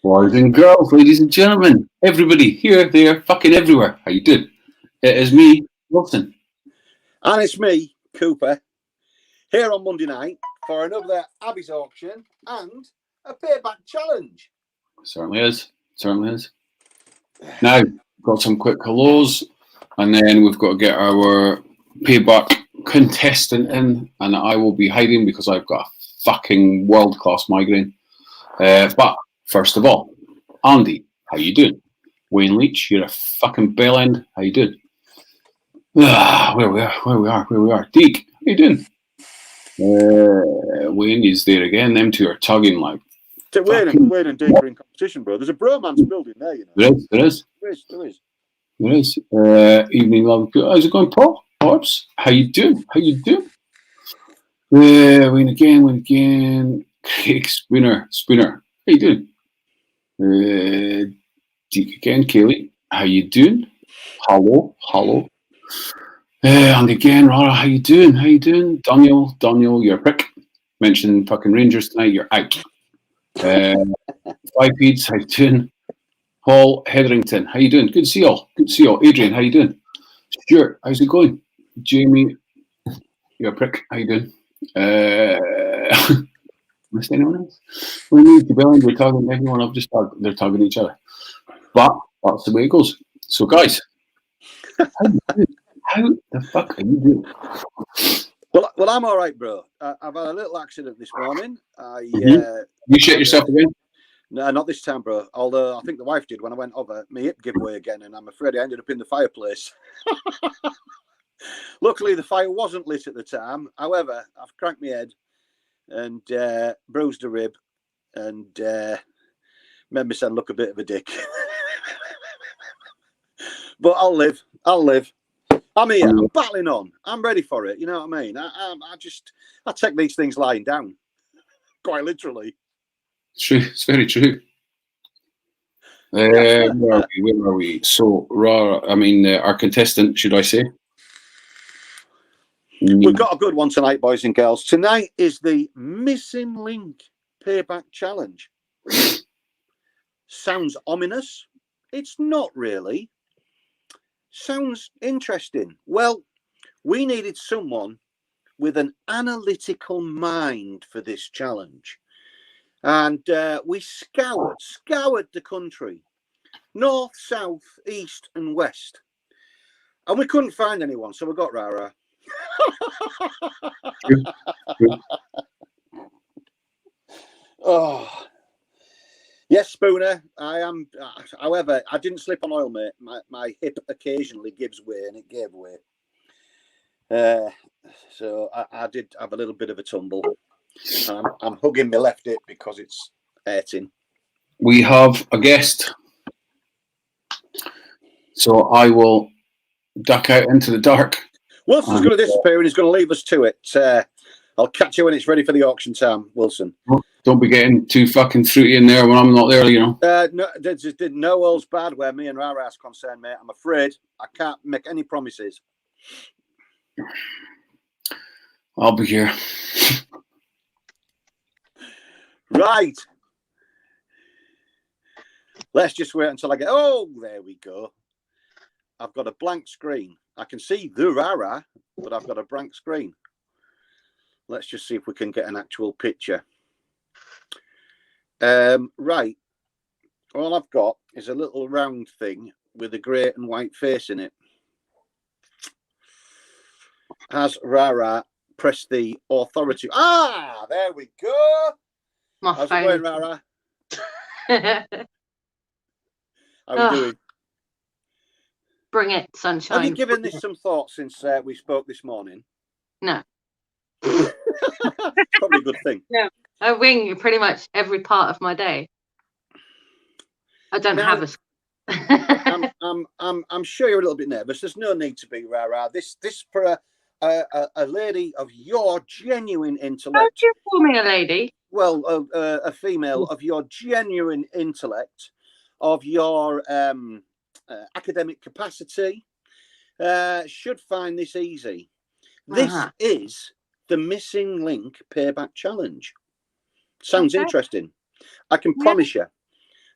Boys and girls, ladies and gentlemen, everybody here, there, fucking everywhere. How you doing? It is me, Wilson. And it's me, Cooper, here on Monday night for another Abbies auction and a payback challenge. Certainly is. Certainly is. Now, got some quick hellos, and then we've got to get our payback contestant in, and I will be hiding because I've got a fucking world-class migraine. But first of all, Andy, how you doing? Wayne Leach, you're a fucking bellend. How you doing? Where we are. Deek, how you doing? Wayne is there again. Them two are tugging like. Wayne and Dave are in competition, bro. There's a bromance building there, you know. There is. Evening, love. How's it going, Paul? Pops, how you doing? Wayne again. Craig Spooner. How you doing? Deek again. Kaylee, how you doing? Hello. And again, Rara, how you doing? Daniel, you're a prick. Mentioned fucking Rangers tonight, you're out. Five Peeds, how you doing? Paul Hetherington, how you doing? Good to see you all. Adrian, how you doing? Stuart, how's it going? Jamie, you're a prick. How you doing? Missed anyone else? We need to Bellend, we're talking everyone up, they're talking each other. But that's the way it goes. So guys, how the fuck are you doing? Well, I'm all right, bro. I've had a little accident this morning. You shit yourself again? No, not this time, bro. Although I think the wife did when I went over. My hip gave way again, and I'm afraid I ended up in the fireplace. Luckily, the fire wasn't lit at the time. However, I've cracked my head and bruised a rib and made my son look a bit of a dick. But I'll live. I'm here. I'm battling on. I'm ready for it. You know what I mean? I take these things lying down, quite literally. It's true. It's very true. Where are we? So, our contestant, should I say? We've got a good one tonight, boys and girls. Tonight is the Missing Link Payback Challenge. Sounds ominous. It's not really. Sounds interesting. Well, we needed someone with an analytical mind for this challenge. And we scoured the country, north, south, east and west. And we couldn't find anyone, so we got Rara. Oh. Yes, Spooner, I am. However, I didn't slip on oil, mate. My hip occasionally gives way, and it gave way. So I did have a little bit of a tumble. I'm hugging my left hip because it's hurting. We have a guest. So I will duck out into the dark. Wilson's going to disappear and he's going to leave us to it. I'll catch you when it's ready for the auction time, Wilson. Don't be getting too fucking fruity in there when I'm not there, you know. No all's bad where me and Rara is concerned, mate. I'm afraid I can't make any promises. I'll be here. Right. Let's just wait until I get... Oh, there we go. I've got a blank screen. I can see the Rara, but I've got a blank screen. Let's just see if we can get an actual picture. Right. All I've got is a little round thing with a grey and white face in it. Has Rara pressed the authority? Ah, there we go. How's it going, Rara? How are we doing? Bring it, sunshine. Have you given this some thought since we spoke this morning? No. Probably a good thing. No, I wing pretty much every part of my day. I don't have a. I'm sure you're a little bit nervous. There's no need to be, Rara. This for a lady of your genuine intellect. Don't you call me a lady? Well, a female of your genuine intellect, of your academic capacity, should find this easy. This is the Missing Link Payback Challenge. Sounds interesting. I can promise you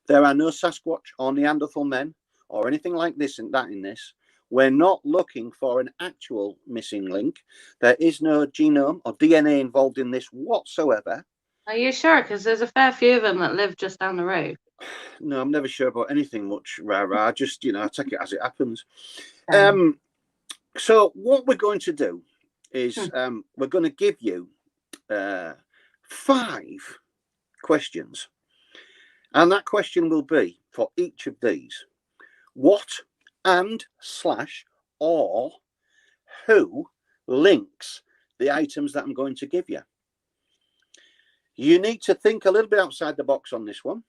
There are no Sasquatch or Neanderthal men or anything like this and that in this. We're not looking for an actual missing link. There is no genome or DNA involved in this whatsoever. Are you sure? Because there's a fair few of them that live just down the road. No, I'm never sure about anything much, rah. Just, I take it as it happens. So what we're going to do is we're going to give you 5 questions. And that question will be for each of these. What and / or who links the items that I'm going to give you? You need to think a little bit outside the box on this one.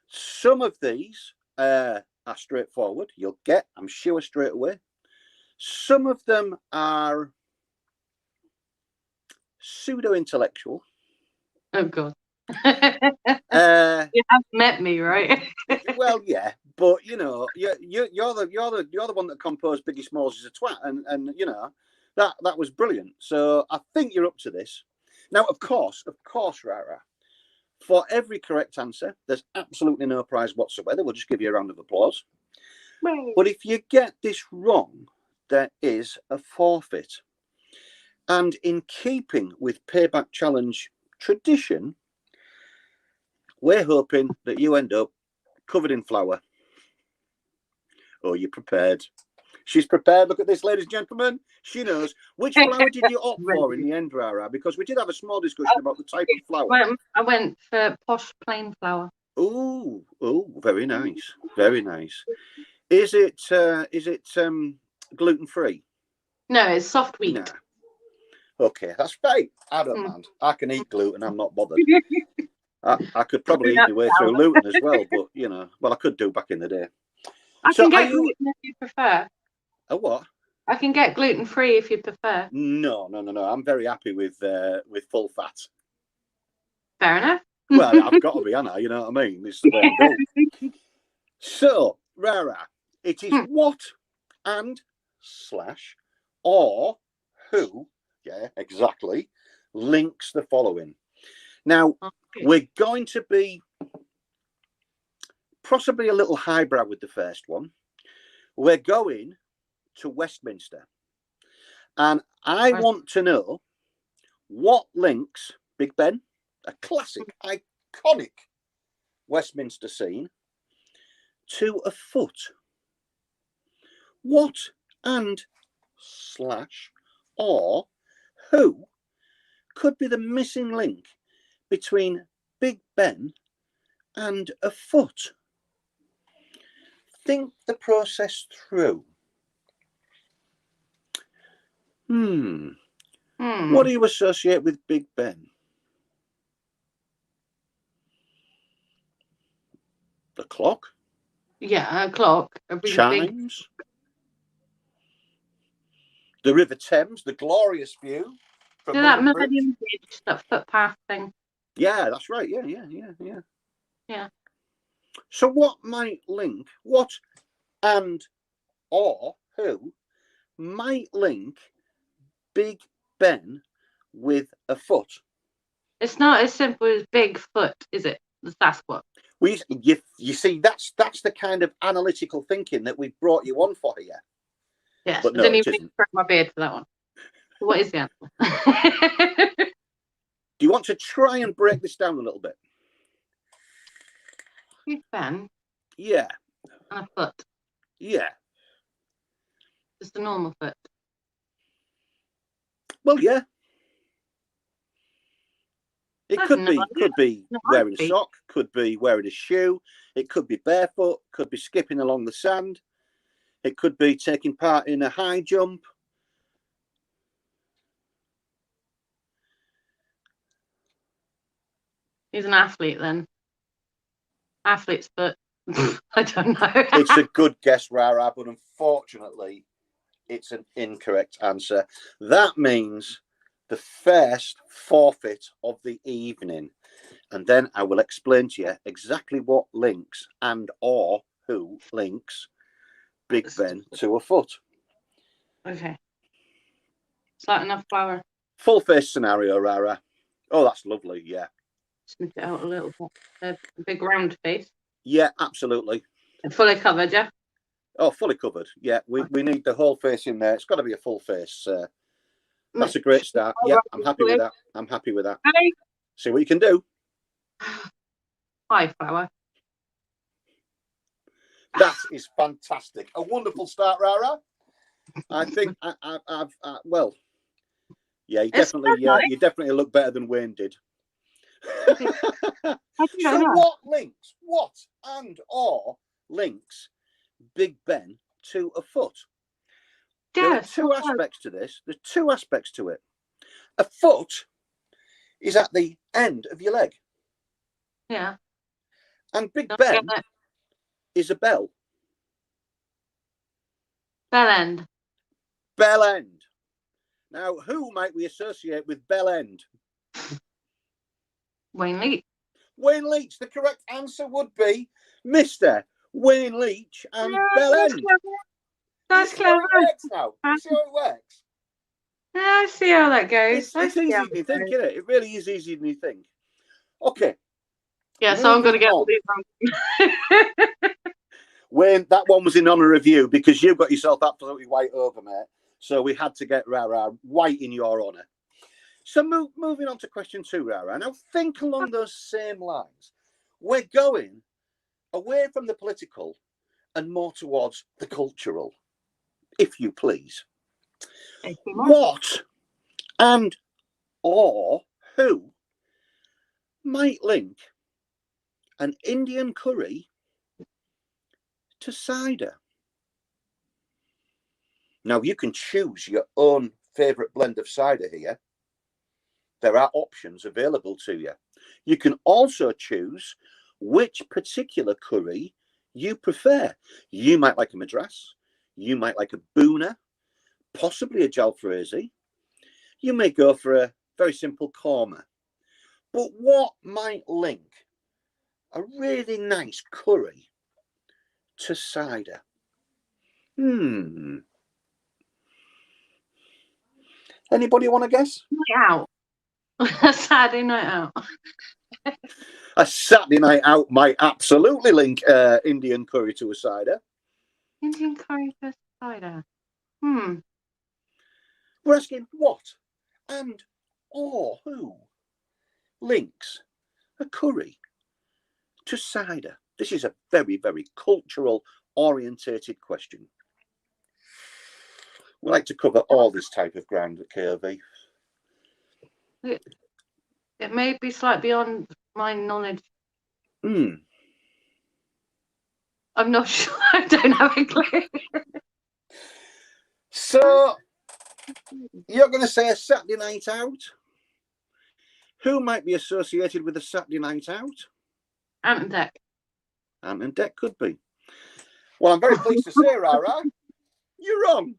Some of these are straightforward. You'll get, I'm sure, straight away. Some of them are pseudo-intellectual. Oh God. You have met me, right? Well, yeah, but you're the one that composed Biggie Smalls is a twat, and that was brilliant. So I think you're up to this. Now, of course, Rara. For every correct answer, there's absolutely no prize whatsoever. We'll just give you a round of applause. Right. But if you get this wrong, there is a forfeit. And in keeping with Payback Challenge tradition, we're hoping that you end up covered in flour. Oh, you're prepared. She's prepared. Look at this, ladies and gentlemen. She knows. Which flour did you opt for in the end, Rara? Because we did have a small discussion about the type of flour. I went for posh plain flour. Oh, very nice. Very nice. Is it gluten-free? No, it's soft wheat. Nah. Okay, that's fine. I don't mind. I can eat gluten. I'm not bothered. I could probably eat my way through Luton as well, but I could do back in the day. I can get gluten if you prefer. A what? I can get gluten-free if you prefer. No. I'm very happy with full fat. Fair enough. Well, I've got to be, Anna. You know what I mean? It's the way I go. So, Rara, it is what and / or who, yeah, exactly, links the following. Now, we're going to be possibly a little highbrow with the first one. We're going to Westminster. And I want to know what links Big Ben, a classic, iconic Westminster scene, to a foot. What and / or who could be the missing link between Big Ben and a foot? Think the process through. What do you associate with Big Ben? The clock? Yeah, a clock. A really Chimes? Big... The River Thames, the glorious view. From that Millennium Bridge, that footpath thing. Yeah, that's right. Yeah. So what might link, what and or who might link Big Ben with a foot? It's not as simple as Bigfoot, is it? The Sasquatch. You see, that's the kind of analytical thinking that we've brought you on for here. Yes, but I no, didn't even crack my beard for that one. So what is the answer? Do you want to try and break this down a little bit? Big Ben. Yeah. And a foot. Yeah. Just a normal foot. Well, yeah. It could be wearing a sock, could be wearing a shoe, it could be barefoot, could be skipping along the sand, it could be taking part in a high jump. He's an athlete then. Athlete's foot. I don't know. It's a good guess, Rara, but unfortunately, it's an incorrect answer. That means the first forfeit of the evening. And then I will explain to you exactly what links and or who links Big Ben to a foot. Okay. Is that enough flour? Full face scenario, Rara. Oh, that's lovely, yeah. Smooth it out a little bit. A big round face. Yeah, absolutely. Fully covered, yeah? Oh, fully covered. Yeah, we need the whole face in there. It's got to be a full face. That's a great start. Yeah, I'm happy with that. I'm happy with that. Hey. See what you can do. Hi, flower. That is fantastic. A wonderful start, Rara. I think I've well, yeah, you definitely look better than Wayne did. So what and or links Big Ben to a foot? There are two aspects to this. There's two aspects to it. A foot is at the end of your leg. Yeah. And Big Ben is a bell. Bell end. Bell end. Now, who might we associate with bell end? Wayne Leach. Wayne Leach. The correct answer would be Mr. Wayne Leach and bell end. That's clever. You see how it works? Yeah, I see how that goes. It's easier than you think, isn't it? It really is easier than you think. Okay. Yeah, so I'm going to get all these wrong. Wayne, that one was in honour of you because you got yourself absolutely white over, mate. So we had to get Rara white in your honour. So moving on to question 2, Rara. Now think along those same lines. We're going away from the political and more towards the cultural, if you please. What and or who might link an Indian curry to cider? Now, you can choose your own favourite blend of cider here. There are options available to you. You can also choose which particular curry you prefer. You might like a Madras. You might like a Boona, possibly a Jalfrezi. You may go for a very simple korma. But what might link a really nice curry to cider? Anybody want to guess? Night out. A Saturday night out. A Saturday night out might absolutely link Indian curry to a cider. Indian curry to cider. We're asking what and or who links a curry to cider. This is a very, very cultural orientated question. We like to cover all this type of ground at KOV. It may be slightly beyond my knowledge. I'm not sure. I don't have a clue. So, you're going to say a Saturday night out? Who might be associated with a Saturday night out? Ant and Dec. Ant and Dec could be. Well, I'm very pleased to say, Rara, you're wrong.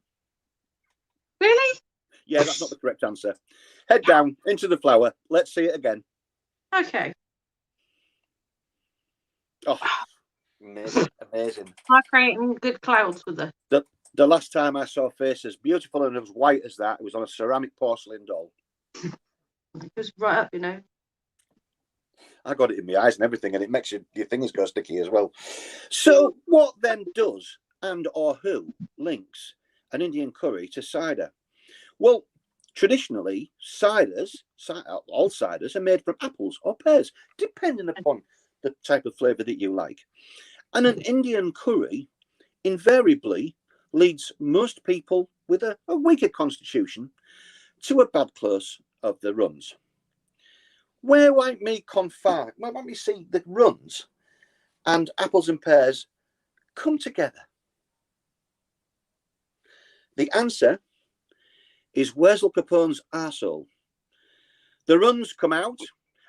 Really? Yeah, that's not the correct answer. Head down into the flower. Let's see it again. Okay. Oh, amazing, amazing. I'm creating good clouds with it. The last time I saw a face as beautiful and as white as that, it was on a ceramic porcelain doll. It was right up, you know. I got it in my eyes and everything, and it makes your fingers go sticky as well. So what then does and or who links an Indian curry to cider? Well, traditionally, all ciders are made from apples or pears, depending upon the type of flavour that you like. And an Indian curry invariably leads most people with a weaker constitution to a bad close of the runs. Where might we see the runs and apples and pears come together? The answer is Wurzel Capone's arsehole. The runs come out,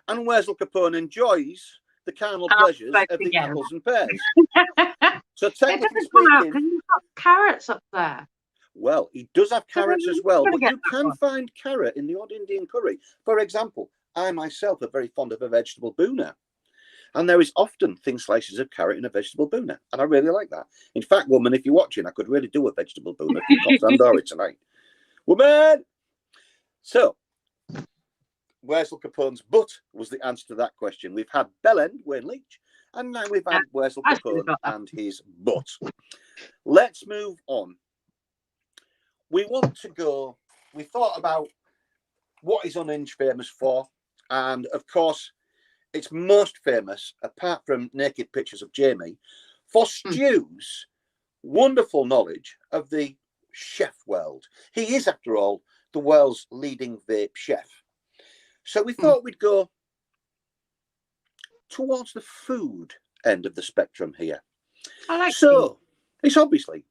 and Wurzel Capone enjoys the carnal pleasures of the apples and pears. So technically speaking, you've got carrots up there. Well, he does have carrots as well, but you can find carrot in the odd Indian curry. For example, I myself are very fond of a vegetable boona, and there is often thin slices of carrot in a vegetable boona, and I really like that. In fact, woman, if you're watching, I could really do a vegetable boona from Cops tonight. Woman! So, Wurzel Capone's butt was the answer to that question. We've had Bellend, Wayne Leach, And now we've had Wurzel I should've Capone got that. and his butt. Let's move on. We want to go. We thought about what is Unhinged famous for, and of course, it's most famous, apart from naked pictures of Jamie, for Stu's wonderful knowledge of the chef world. He is, after all, the world's leading vape chef. So we thought we'd go towards the food end of the spectrum here. I like So it's obviously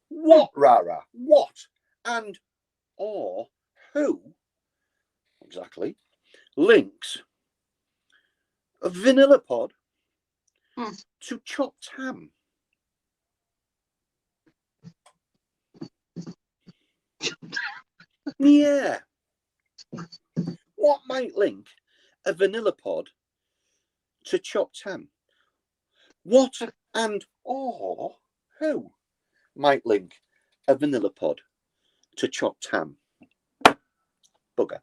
what, Rara, what, and or who exactly links a vanilla pod to chopped ham. Yeah. What might link a vanilla pod to chopped ham? What and or who might link a vanilla pod to chopped ham? Bugger.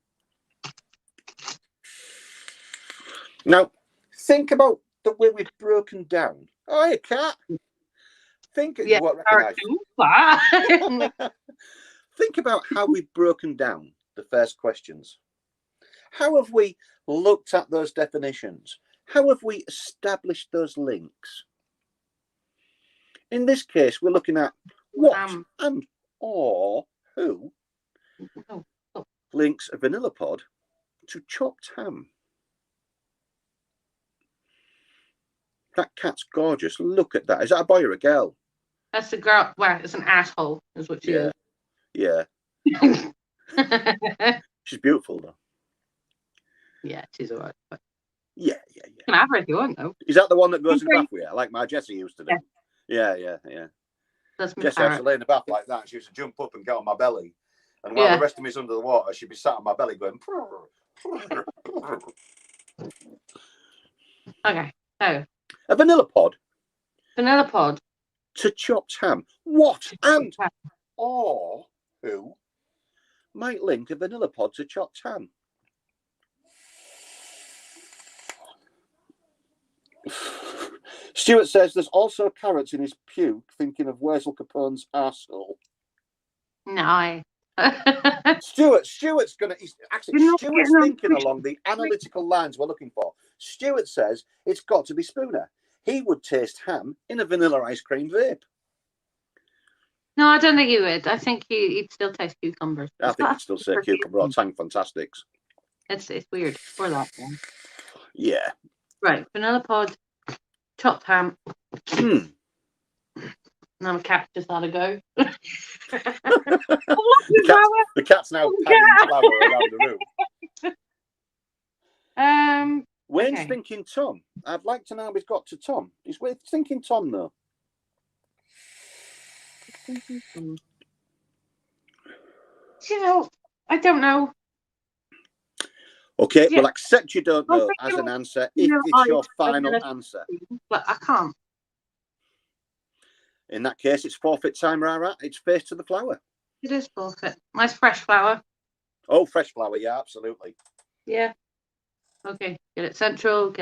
Now, think about the way we've broken down. Oh, hey, cat. Think you won't recognise. Think about how we've broken down the first questions. How have we looked at those definitions? How have we established those links? In this case, we're looking at what and or who links a vanilla pod to chopped ham. That cat's gorgeous. Look at that. Is that a boy or a girl? That's a girl. Well, it's an asshole, is what she is. Yeah. She's beautiful, though. Yeah, she's alright. Yeah. You can have her if you want, though. Is that the one that goes in the bath with you, like my Jessie used to do? Yeah. Yeah. That's my Jessie used to lay in the bath like that. And she used to jump up and get on my belly. And while the rest of me's under the water, she'd be sat on my belly going... Okay, so... A vanilla pod. Vanilla pod. To chopped ham. What and or who might link a vanilla pod to chopped ham? Stuart says there's also carrots in his puke, thinking of Wurzel Capone's arsehole. No. Stuart's gonna. Stuart's thinking along the analytical lines we're looking for. Stuart says it's got to be Spooner. He would taste ham in a vanilla ice cream vape. No, I don't think he would. I think he'd still taste cucumbers. I think he'd still say cucumber or Tang Fantastics. It's weird. Or that one. Yeah. Right, vanilla pod, chopped ham. Now the cat just had a go. the cat's now patting flour around the room. Wayne's thinking Tom. I'd like to know how he's got to Tom. He's thinking Tom, though. You know, I don't know. Okay, we'll accept you don't know as an answer if it's your final answer. But I can't. In that case, it's forfeit time, Rara. It's face to the flower. It is forfeit. Nice fresh flour. Oh, fresh flour, yeah, absolutely. Yeah. Okay, get it central,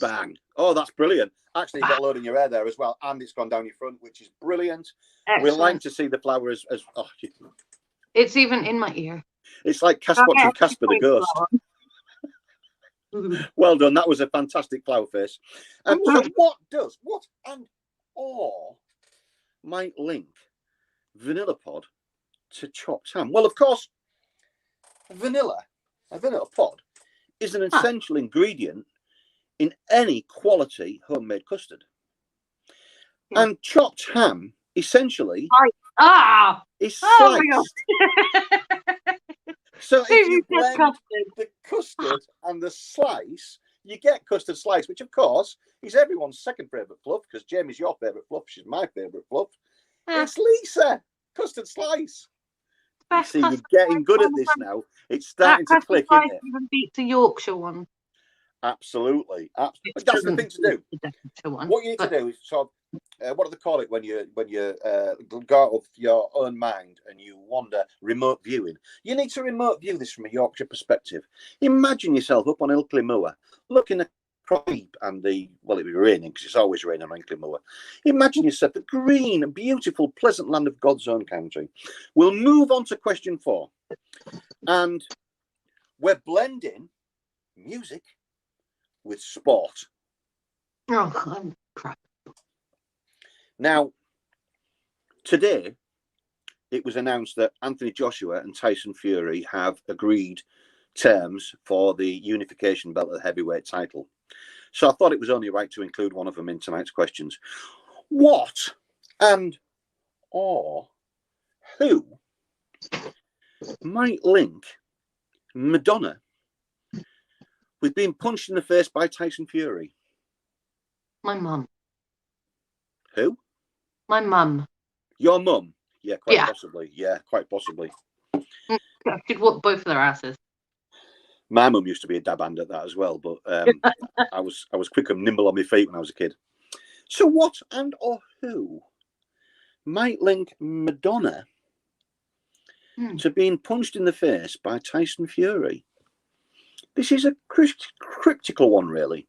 Bang. Oh, that's brilliant. Actually, you got a load in your hair there as well, and it's gone down your front, which is brilliant. Excellent. We'd like to see the flower as it's even in my ear. It's like watching Casper the Ghost. Well done. That was a fantastic flower face. So what and or might link vanilla pod to chopped ham? Well, of course, a vanilla pod is an essential ingredient in any quality homemade custard. And chopped ham essentially is sliced. So if you blend the custard and the slice, you get custard slice, which of course is everyone's second favourite fluff, because Jamie's your favourite fluff, she's my favourite fluff. It's Lisa, custard slice. You see, you're getting good at this now. It's starting to click, isn't it? Even beat the Yorkshire one. Absolutely. That's the thing to do. What you need to do is what do they call it when you go out of your own mind and you wander remote viewing? You need to remote view this from a Yorkshire perspective. Imagine yourself up on Ilkley Moor, looking probably, and it would be raining because it's always raining on Inclemoor. Imagine yourself the green, beautiful, pleasant land of God's own country. We'll move on to question 4. And we're blending music with sport. Oh, crap. Now, today, it was announced that Anthony Joshua and Tyson Fury have agreed terms for the unification belt of the heavyweight title. So I thought it was only right to include one of them in tonight's questions. What and or who might link Madonna with being punched in the face by Tyson Fury? My mum. Who? My mum. Your mum? Yeah, quite Yeah. possibly. Yeah, quite possibly. I could whoop both of their asses. My mum used to be a dab hand at that as well, but I was quick and nimble on my feet when I was a kid. So what and or who might link Madonna to being punched in the face by Tyson Fury? This is a cryptical one, really.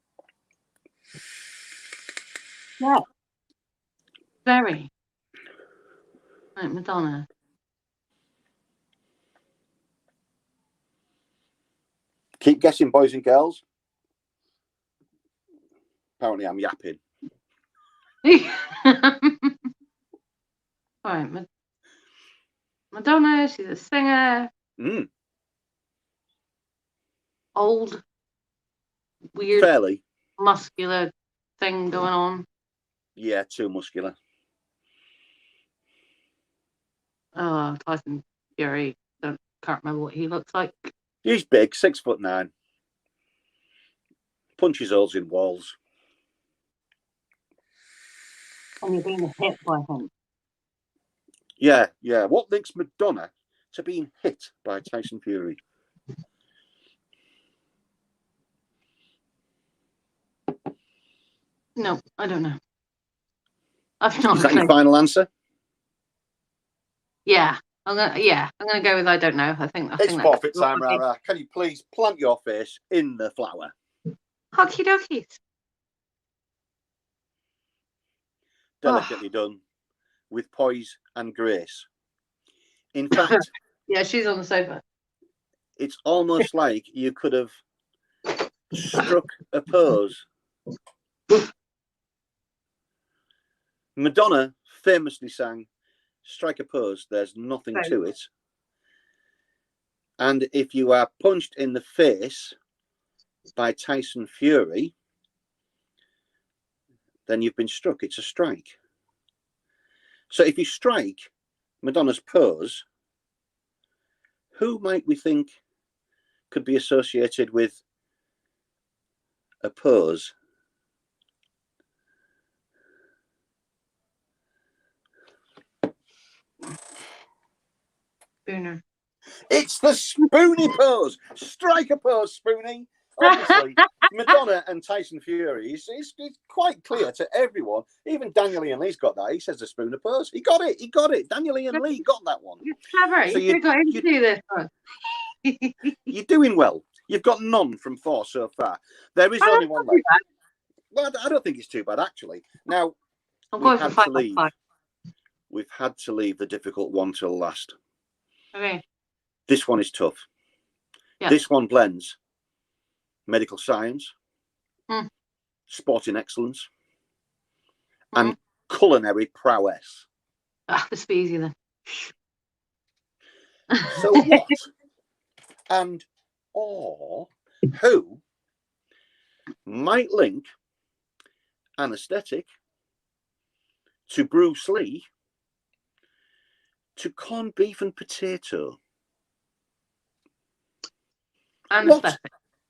Yeah. Very. Like Madonna. Keep guessing, boys and girls. Apparently I'm yapping. All right. Madonna, she's a singer. Old, weird, Fairly. muscular thing going on. Yeah, too muscular. Oh, Tyson Fury. Can't remember what he looks like. He's big, 6'9". Punches holes in walls. And you're being hit by him. Yeah. What links Madonna to being hit by Tyson Fury? No, I don't know. I've not. Is that your final answer? Yeah, I'm gonna go with I don't know. I think It's forfeit time, Rara. Can you please plant your face in the flower? Hockey dokies. Delicately done, with poise and grace. In fact, yeah, she's on the sofa. It's almost like you could have struck a pose. Madonna famously sang, "Strike a pose, there's nothing to it." And if you are punched in the face by Tyson Fury, then you've been struck. It's a strike. So if you strike Madonna's pose, who might we think could be associated with a pose? Spooner. It's the Spoonie pose. Strike a pose, Spoonie. Obviously, Madonna and Tyson Fury, it's quite clear to everyone. Even Daniel Ian Lee's got that. He says the Spooner pose. He got it. Daniel Ian Lee got that one. You're clever. So you got him to do this one. You're doing well. You've got none from 4 so far. There is only one left. Well, I don't think it's too bad, actually. Now, we've had to leave the difficult one till last. Okay. This one is tough. Yeah. This one blends medical science, sporting excellence, and culinary prowess. This will be easy then. So what and or who might link anaesthetic to Bruce Lee to corned beef and potato? Anaesthetic. What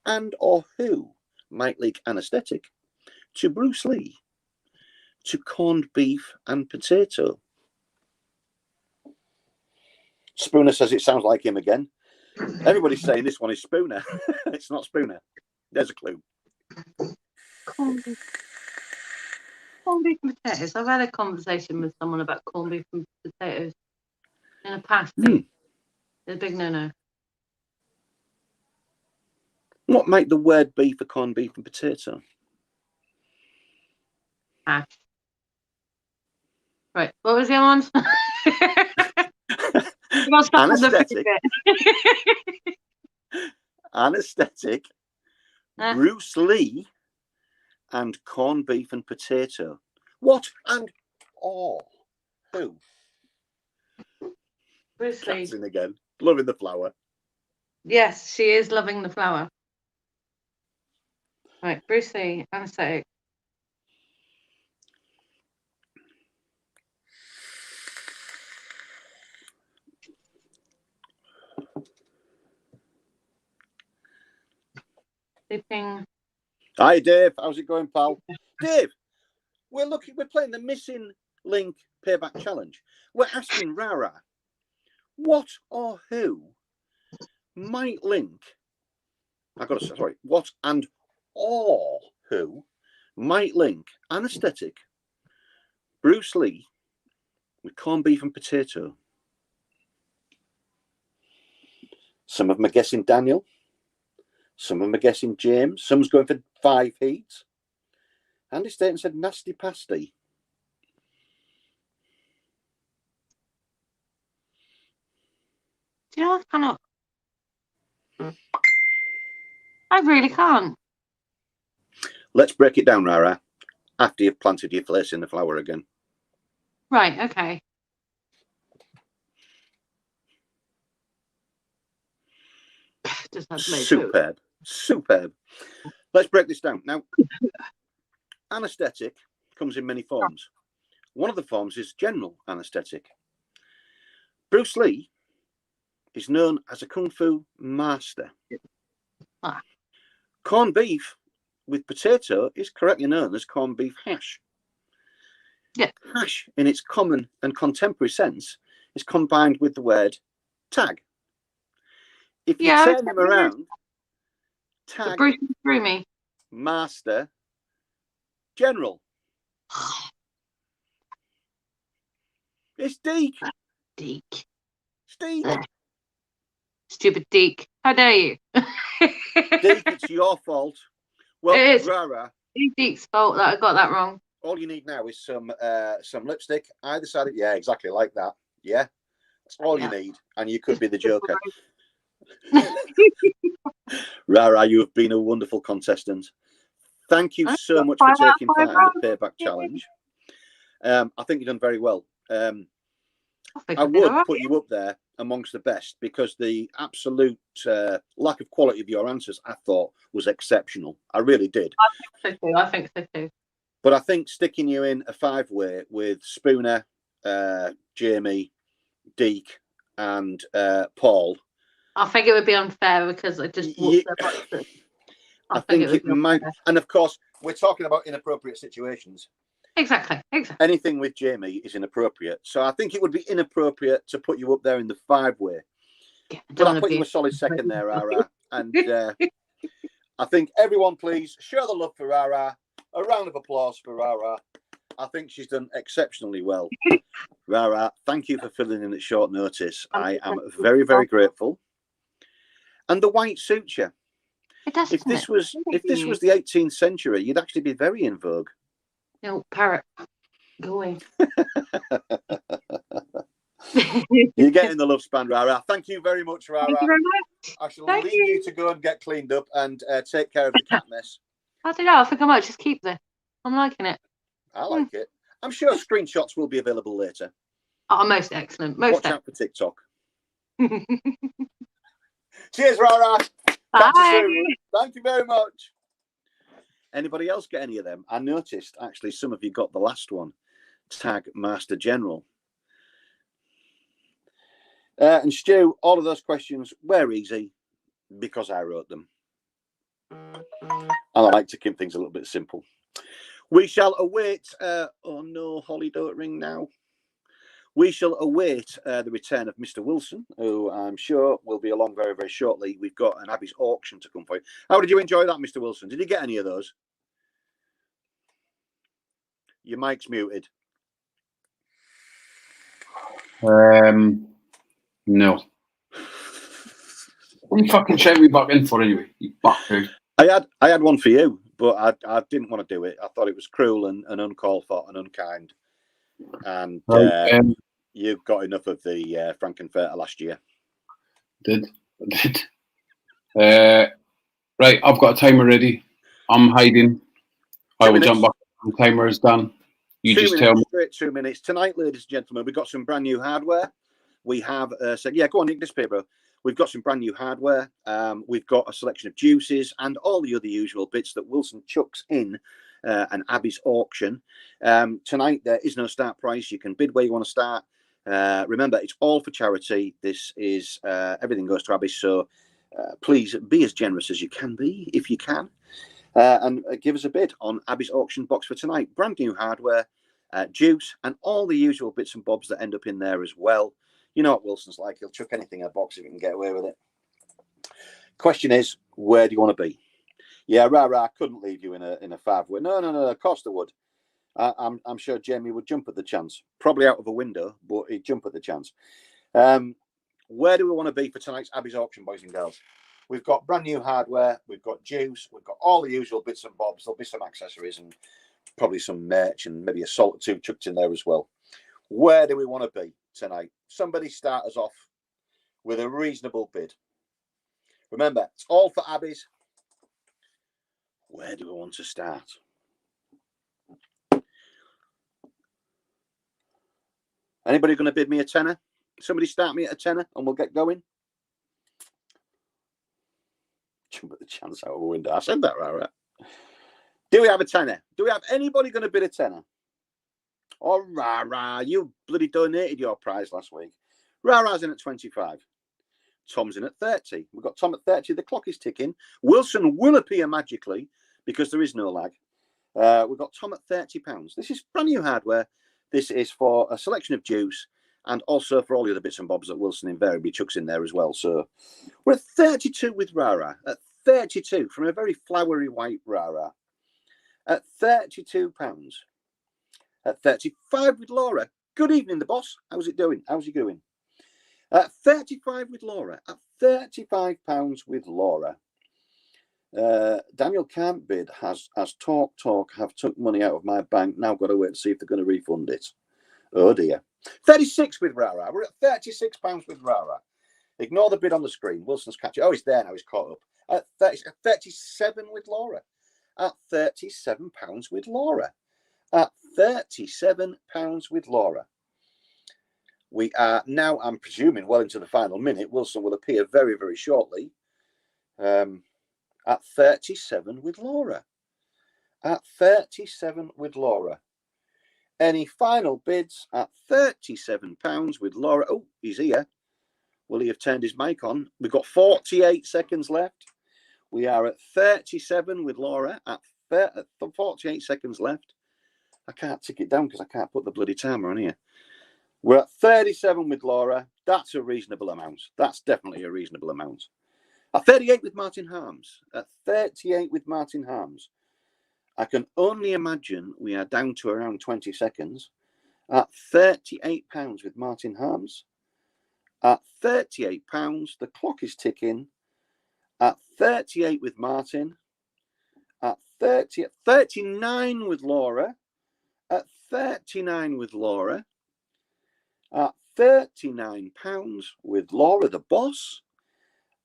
and or who might link anaesthetic to Bruce Lee to corned beef and potato? Spooner says it sounds like him again. Everybody's saying this one is Spooner. It's not Spooner. There's a clue. Corned beef and potatoes. I've had a conversation with someone about corned beef and potatoes in a pasty. It's a big no-no. What might the word be for corned beef and potato? Hash. Right. What was the other ones? Anesthetic. Anesthetic. Bruce Lee and corned beef and potato. What and who? Bruce Lee. Cat's in again. Loving the flower. Yes, she is loving the flower. Right, Bruce Lee, anesthetic. Sleeping. Hi, Dave. How's it going, pal? Dave, we're playing the missing link payback challenge. We're asking Rara, what or who might link? What and or who might link anesthetic Bruce Lee with corned beef and potato? Some of them are guessing Daniel. Some of them are guessing James. Some's going for 5 heats. Andy Staten said nasty pasty. Do you know I cannot? I really can't. Let's break it down, Rara, after you've planted your place in the flower again. Right, okay. Just had to make Superb. Superb. Let's break this down. Now, anaesthetic comes in many forms. One of the forms is general anaesthetic. Bruce Lee is known as a kung fu master. Ah. Corned beef with potato is correctly known as corned beef hash. Yeah. Hash, in its common and contemporary sense, is combined with the word tag. If you turn them around, tag, Bruce threw me. master, general. It's Deke. Deke. Steve. Stupid Deke. How dare you? Deke, it's your fault. Well, It is. Rara, It's Deke's fault that I got that wrong. all you need now is some lipstick either side of, yeah, exactly like that. Yeah, that's all you need, and you could be the Joker. Rara, you have been a wonderful contestant. Thank you so much for taking part in the payback challenge. I think you've done very well. I would put you up there amongst the best because the absolute lack of quality of your answers, I thought, was exceptional. I really did. I think so too. But I think sticking you in a 5-way with Spooner, Jamie, Deke, and Paul. I think it would be unfair because I just walked their boxes. I think it might. And of course, we're talking about inappropriate situations. Exactly. Anything with Jamie is inappropriate. So I think it would be inappropriate to put you up there in the 5-way. Yeah, but I put you a solid second there, Rara. And I think everyone, please show the love for Rara. A round of applause for Rara. I think she's done exceptionally well. Rara, thank you for filling in at short notice. I am very, very grateful. And the white suture. If this was the 18th century, you'd actually be very in vogue. No, parrot, go away. You're getting the love span, Rara. Thank you very much, Rara. Thank you very much. I shall leave you to go and get cleaned up and take care of the cat mess. I don't know. I think I might just keep this. I'm liking it. I like it. I'm sure screenshots will be available later. Oh, most excellent. Watch out for TikTok. Cheers, Rara. Bye. Thank you very much. Anybody else get any of them? I noticed actually some of you got the last one. Tag Master General. And Stu, all of those questions were easy because I wrote them. And I like to keep things a little bit simple. We shall await, oh no, Holly, don't ring now. We shall await the return of Mr. Wilson, who I'm sure will be along very, very shortly. We've got an Abby's auction to come for you. How did you enjoy that, Mr. Wilson? Did you get any of those? Your mic's muted. No. What are you fucking shouting me back in for anyway? You bastard. I had one for you, but I didn't want to do it. I thought it was cruel and uncalled for and unkind. And you got enough of the Frankenfurter last year. Did. Right, I've got a timer ready. I'm hiding. I will jump back when the timer is done. You just tell me. Straight 2 minutes. Tonight, ladies and gentlemen, we've got some brand new hardware. We have said, yeah, go on, Nick, display, bro. We've got some brand new hardware. We've got a selection of juices and all the other usual bits that Wilson chucks in an Abbies auction. Tonight, there is no start price. You can bid where you want to start. Remember, it's all for charity. This is everything goes to Abbies. So please be as generous as you can be, if you can. And give us a bid on Abbies auction box for tonight. Brand new hardware, juice, and all the usual bits and bobs that end up in there as well. You know what Wilson's like. He'll chuck anything in a box if he can get away with it. Question is, where do you want to be? Yeah, I couldn't leave you in a five-way. No, of course I would. I'm sure Jamie would jump at the chance. Probably out of a window, but he'd jump at the chance. Where do we want to be for tonight's Abbies auction, boys and girls? We've got brand new hardware. We've got juice. We've got all the usual bits and bobs. There'll be some accessories and probably some merch and maybe a salt or two chucked in there as well. Where do we want to be tonight? Somebody start us off with a reasonable bid. Remember, it's all for Abbies. Where do we want to start? Anybody going to bid me a tenner? Somebody start me at a tenner and we'll get going. Jump at the chance out of a window. I said that right. Do we have a tenner? Do we have anybody going to bid a tenner? Oh, you bloody donated your prize last week. Rara's in at 25. Tom's in at 30. We've got Tom at 30. The clock is ticking. Wilson will appear magically because there is no lag. We've got Tom at £30. This is brand new hardware. This is for a selection of juice and also for all the other bits and bobs that Wilson invariably chucks in there as well. So we're at 32 with Rara. At 32 from a very flowery white Rara. At £32. At 35 with Laura. Good evening, the boss. How's it doing? How's he going? At 35 with Laura. At £35 with Laura. Daniel can't bid. Has talk have took money out of my bank. Now got to wait and see if they're going to refund it. Oh dear. 36 with Rara. We're at £36 with Rara. Ignore the bid on the screen. Wilson's catching. Oh, he's there now. He's caught up. At 37 with Laura. At £37 with Laura. At £37 with Laura. We are now, I'm presuming, well into the final minute. Wilson will appear very, very shortly. At 37 with Laura. At 37 with Laura. Any final bids at £37 with Laura? Oh, he's here. Will he have turned his mic on? We've got 48 seconds left. We are at 37 with Laura. At 48 seconds left. I can't tick it down because I can't put the bloody timer on here. We're at 37 with Laura. That's a reasonable amount. That's definitely a reasonable amount. At 38 with Martin Harms. At 38 with Martin Harms. I can only imagine we are down to around 20 seconds. At £38 with Martin Harms. At £38, the clock is ticking. At 38 with Martin. At 39 with Laura. At 39 with Laura. At £39 with Laura the boss.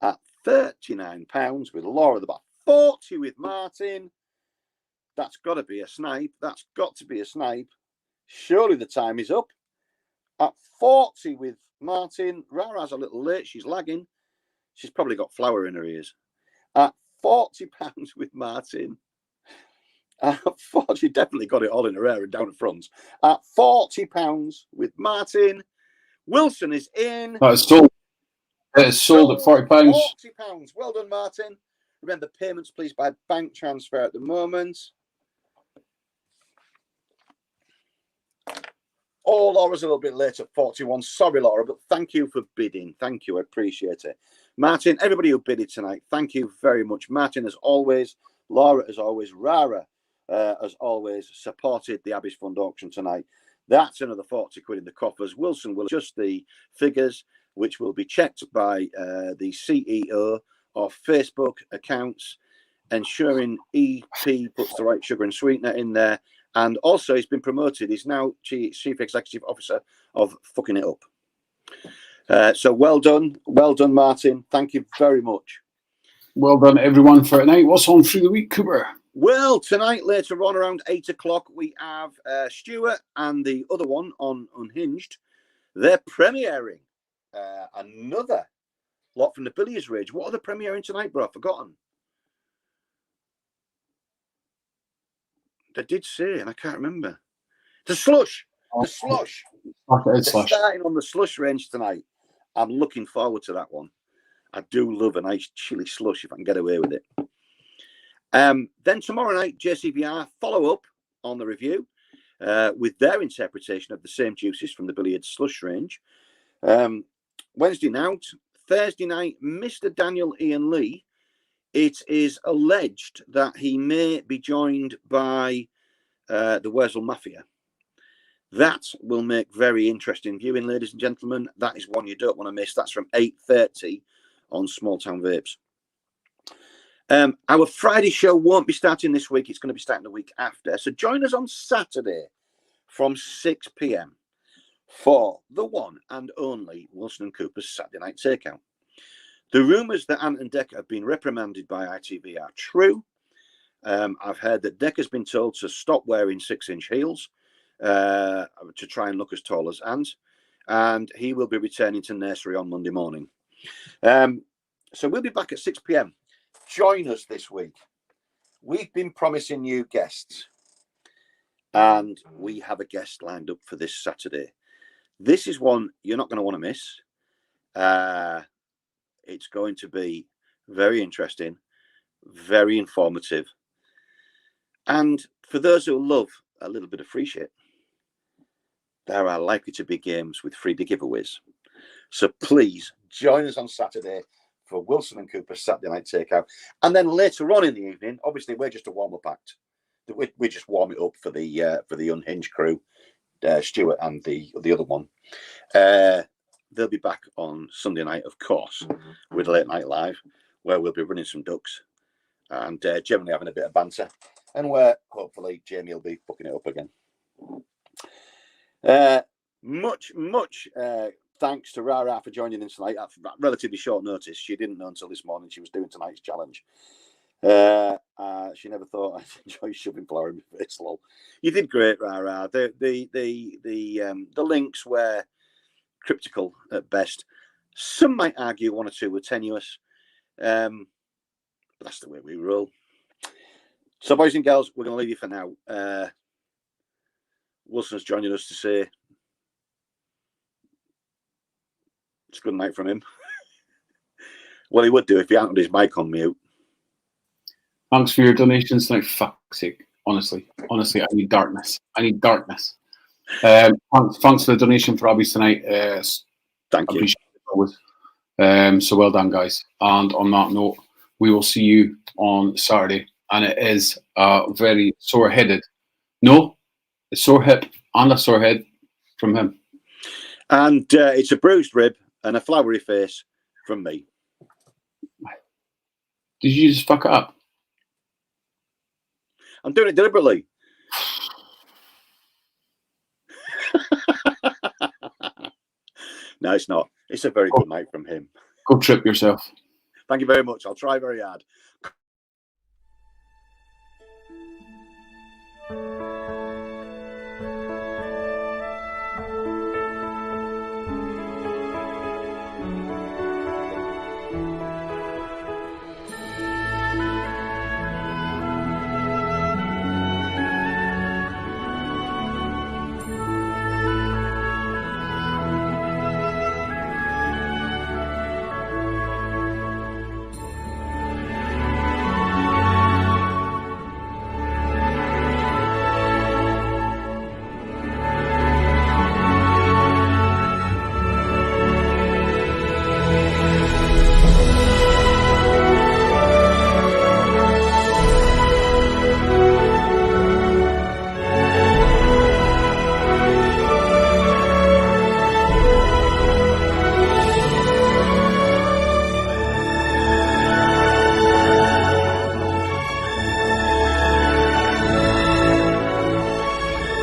At £39 with Laura the boss. 40 with Martin. That's got to be a snipe. That's got to be a snipe. Surely the time is up. At 40 with Martin. Rara's a little late. She's lagging. She's probably got flour in her ears. At £40 with Martin. She definitely got it all in her hair and down the front. At £40 with Martin. Wilson is in. It's sold. It's sold at £40. £40. Well done, Martin. Remember, payments please by bank transfer at the moment. Oh, Laura's a little bit late at 41. Sorry, Laura, but thank you for bidding. Thank you. I appreciate it. Martin, everybody who bidded tonight, thank you very much. Martin, as always. Laura, as always. Rara, as always, supported the Abbies Fund auction tonight. That's another 40 quid in the coffers. Wilson will adjust the figures, which will be checked by the CEO of Facebook accounts. ensuring EP puts the right sugar and sweetener in there. And also, he's been promoted. He's now Chief Executive Officer of Fucking It Up. So well done, Martin. Thank you very much. Well done, everyone, for tonight. What's on through the week, Cooper? Well, tonight, later on, around 8 o'clock, we have Stuart and the other one on Unhinged. They're premiering another lot from the Billiards Rage. What are they premiering tonight, bro? I've forgotten. They did say, and I can't remember. The Slush. The Slush. They're starting on the Slush range tonight. I'm looking forward to that one. I do love a nice chilly slush if I can get away with it. Then tomorrow night, JCVR follow up on the review with their interpretation of the same juices from the Billiards Slush range. Wednesday night, Thursday night, Mr. Daniel Ian Lee. It is alleged that he may be joined by the Wurzel Mafia. That will make very interesting viewing, ladies and gentlemen. That is one you don't want to miss. That's from 8:30 on Small Town Vapes. Our Friday show won't be starting this week. It's going to be starting the week after. So join us on Saturday from 6 p.m. for the one and only Wilson & Cooper's Saturday Night Takeout. The rumours that Ant and Decker have been reprimanded by ITV are true. I've heard that Decker's been told to stop wearing 6-inch heels to try and look as tall as Ant, and he will be returning to nursery on Monday morning. So we'll be back at 6 p.m. Join us this week. We've been promising you guests, and we have a guest lined up for this Saturday. This is one you're not going to want to miss. It's going to be very interesting, very informative. And for those who love a little bit of free shit, there are likely to be games with freebie giveaways. So please join us on Saturday for Wilson & Cooper's Saturday Night Takeout. And then later on in the evening, obviously we're just a warm-up act. We just warm it up for the Unhinged crew, Stuart and the other one. They'll be back on Sunday night, of course, with Late Night Live, where we'll be running some ducks and generally having a bit of banter, and where hopefully Jamie will be fucking it up again. Much thanks to Rara for joining in tonight at relatively short notice. She didn't know until this morning she was doing tonight's challenge. She never thought I'd enjoy shoving flour in my face. Lol. You did great, Rara. The links were cryptical at best. Some might argue one or two were tenuous. But that's the way we roll. So, boys and girls, we're going to leave you for now. Wilson's joining us to say it's a good night from him. Well, he would do if he hadn't had his mic on mute. Thanks for your donations tonight. Fuck's sake. Honestly, I need darkness. Thanks for the donation for Abbies tonight. Thank you. Appreciate it always. So well done, guys. And on that note, we will see you on Saturday. And it is very sore-headed. No, a sore hip and a sore head from him. And it's a bruised rib and a flowery face from me. Did you just fuck it up? I'm doing it deliberately. No, it's not. It's a very good night from him. Go trip yourself. Thank you very much. I'll try very hard.